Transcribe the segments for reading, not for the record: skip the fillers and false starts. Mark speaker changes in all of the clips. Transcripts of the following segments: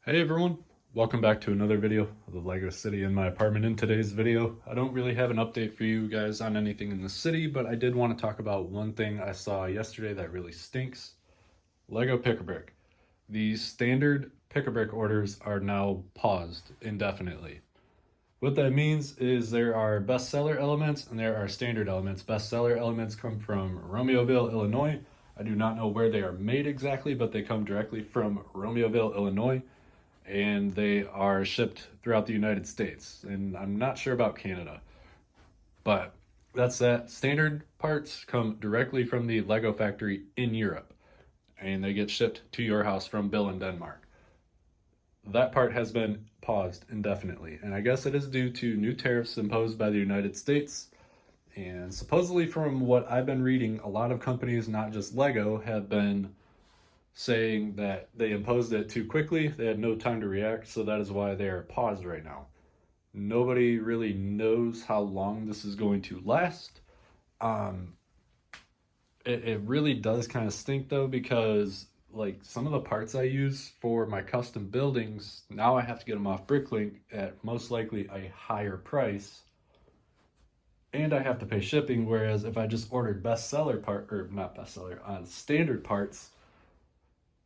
Speaker 1: Hey everyone, welcome back to another video of the LEGO City in my apartment. In today's video, I don't really have an update for you guys on anything in the city, but I did want to talk about one thing I saw yesterday that really stinks. LEGO Pick-a-Brick. The standard Pick-a-Brick orders are now paused indefinitely. What that means is there are bestseller elements and there are standard elements. Bestseller elements come from Romeoville, Illinois. I do not know where they are made exactly, but they come directly from Romeoville, Illinois, and they are shipped throughout the United States. And I'm not sure about Canada, but that's that. Standard parts come directly from the Lego factory in Europe, and they get shipped to your house from Bill in Denmark. That part has been paused indefinitely, and I guess it is due to new tariffs imposed by the United States. And supposedly, from what I've been reading, a lot of companies, not just Lego, have been saying that they imposed it too quickly. They had no time to react, so that is why they are paused right now. Nobody really knows how long this is going to last. Um, it really does kind of stink though, because like some of the parts I use for my custom buildings, now I have to get them off Bricklink at most likely a higher price, and I have to pay shipping. Whereas if I just ordered bestseller part, or not bestseller, standard parts,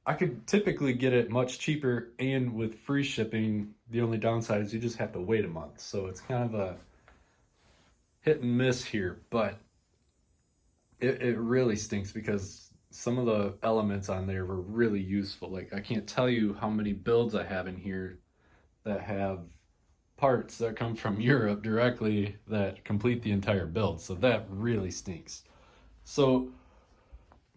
Speaker 1: I could typically get it much cheaper and with free shipping. The only downside is you just have to wait a month. So it's kind of a hit and miss here, but it really stinks because some of the elements on there were really useful. Like, I can't tell you how many builds I have in here that have parts that come from Europe directly that complete the entire build. So that really stinks. So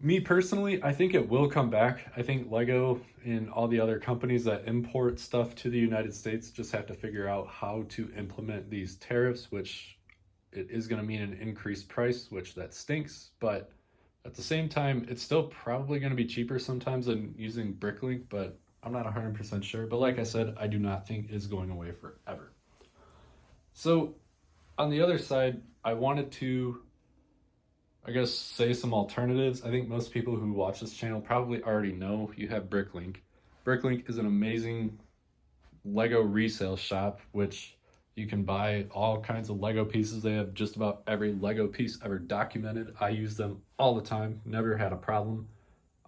Speaker 1: me personally, I think it will come back. I think Lego and all the other companies that import stuff to the United States just have to figure out how to implement these tariffs, which it is going to mean an increased price, which that stinks. But at the same time, it's still probably going to be cheaper sometimes than using Bricklink, but I'm not 100% sure. But like I said, I do not think it's going away forever. So on the other side, I wanted to, I guess, say some alternatives. I think most people who watch this channel probably already know you have Bricklink. Bricklink is an amazing Lego resale shop, which you can buy all kinds of Lego pieces. They have just about every Lego piece ever documented. I use them all the time, never had a problem.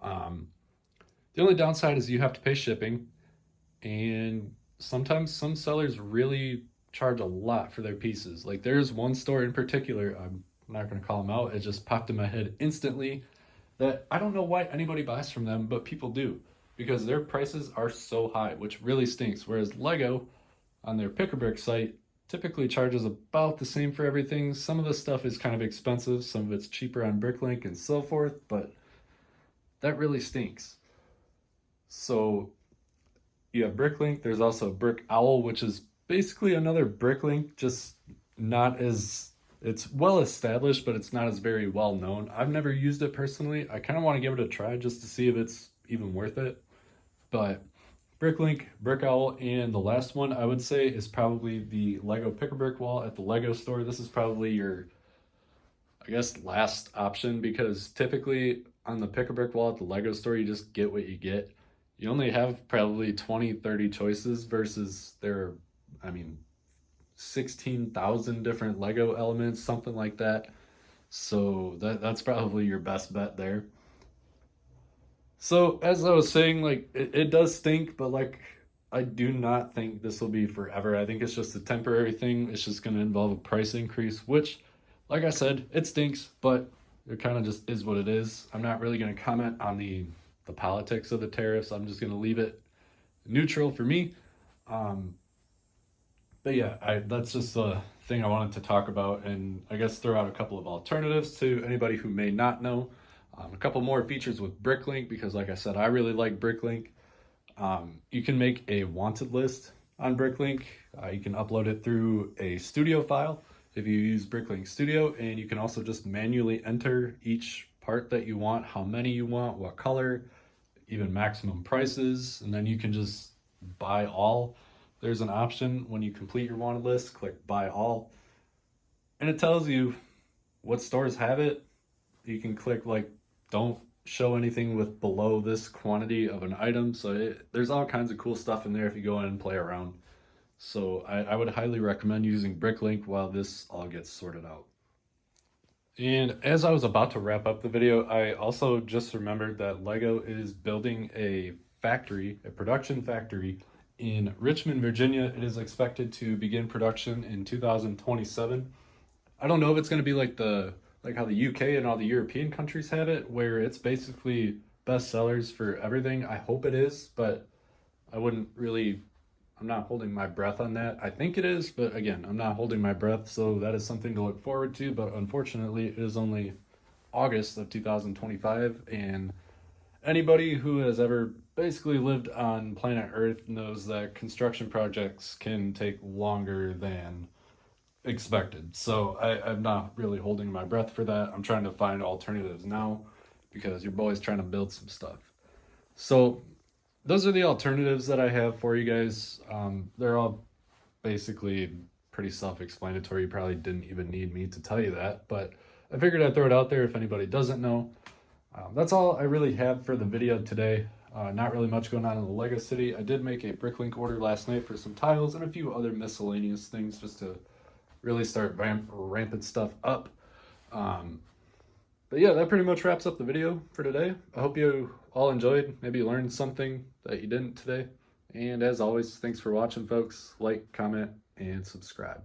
Speaker 1: Um, the only downside is you have to pay shipping, and sometimes some sellers really charge a lot for their pieces. Like, there's one store in particular, I'm not going to call them out, it just popped in my head instantly, that I don't know why anybody buys from them, but people do, because their prices are so high, which really stinks. Whereas Lego on their Pick-a-Brick site typically charges about the same for everything. Some of the stuff is kind of expensive, some of it's cheaper on Bricklink and so forth, but that really stinks. So you have Bricklink. There's also Brick Owl, which is basically another Bricklink, just not as, it's well established, but it's not as very well known. I've never used it personally. I kind of want to give it a try just to see if it's even worth it. But Bricklink, Brick Owl, and the last one I would say is probably the Lego Pick-a-Brick wall at the Lego store. This is probably your, I guess, last option, because typically on the Pick-a-Brick wall at the Lego store, you just get what you get. You only have probably 20, 30 choices versus there, I mean, 16,000 different Lego elements, something like that. So that's probably your best bet there. So as I was saying, like, it does stink, but like, I do not think this will be forever. I think it's just a temporary thing. It's just going to involve a price increase, which, like I said, it stinks, but it kind of just is what it is. I'm not really going to comment on the politics of the tariffs. I'm just going to leave it neutral for me. Um, but yeah, that's just the thing I wanted to talk about, and I guess throw out a couple of alternatives to anybody who may not know. A couple more features with Bricklink, because like I said, I really like Bricklink. You can make a wanted list on Bricklink. You can upload it through a studio file if you use Bricklink Studio, and you can also just manually enter each part that you want, how many you want, what color, even maximum prices, and then you can just buy all. There's an option when you complete your wanted list, click buy all, and it tells you what stores have it. You can click like don't show anything with below this quantity of an item. So there's all kinds of cool stuff in there if you go in and play around. So I would highly recommend using Bricklink while this all gets sorted out. And as I was about to wrap up the video, I also just remembered that LEGO is building a factory, a production factory in Richmond, Virginia. It is expected to begin production in 2027. I don't know if it's going to be like how the UK and all the European countries have it, where it's basically bestsellers for everything. I hope it is, but I wouldn't really, I'm not holding my breath on that. I think it is, but again, I'm not holding my breath, so that is something to look forward to. But unfortunately, it is only August of 2025, and anybody who has ever basically lived on planet Earth knows that construction projects can take longer than expected. So I'm not really holding my breath for that. I'm trying to find alternatives now because your boy's trying to build some stuff. So those are the alternatives that I have for you guys. They're all basically pretty self-explanatory. You probably didn't even need me to tell you that, but I figured I'd throw it out there if anybody doesn't know. That's all I really have for the video today. Not really much going on in the LEGO City. I did make a Bricklink order last night for some tiles and a few other miscellaneous things just to really start ramping stuff up. But yeah, that pretty much wraps up the video for today. I hope you all enjoyed, maybe learned something that you didn't today. And as always, thanks for watching, folks. Like, comment, and subscribe.